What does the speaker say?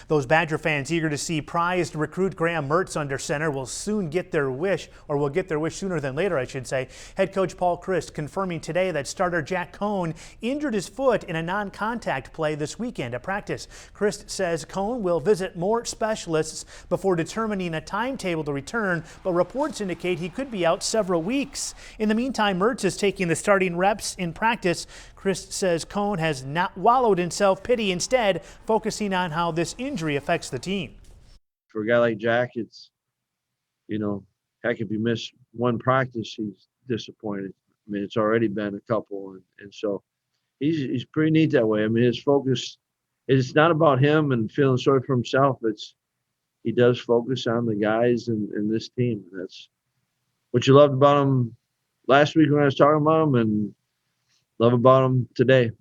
Those Badger fans eager to see prized recruit Graham Mertz under center will get their wish sooner than later, I should say. Head coach Paul Chryst confirming today that starter Jack Coan injured his foot in a non-contact play this weekend at practice. Chryst says Coan will visit more specialists before determining a timetable to return, but reports indicate he could be out several weeks. In the meantime, Mertz is taking the starting reps in practice. Chryst says Coan has not wallowed in self-pity, instead focusing on how this injury affects the team. For a guy like Jack, it's, heck, if you miss one practice, he's disappointed. I mean, it's already been a couple, and so he's pretty neat that way. I mean, his focus is not about him and feeling sorry for himself. He does focus on the guys in this team. That's what you loved about him last week when I was talking about him, and love about him today.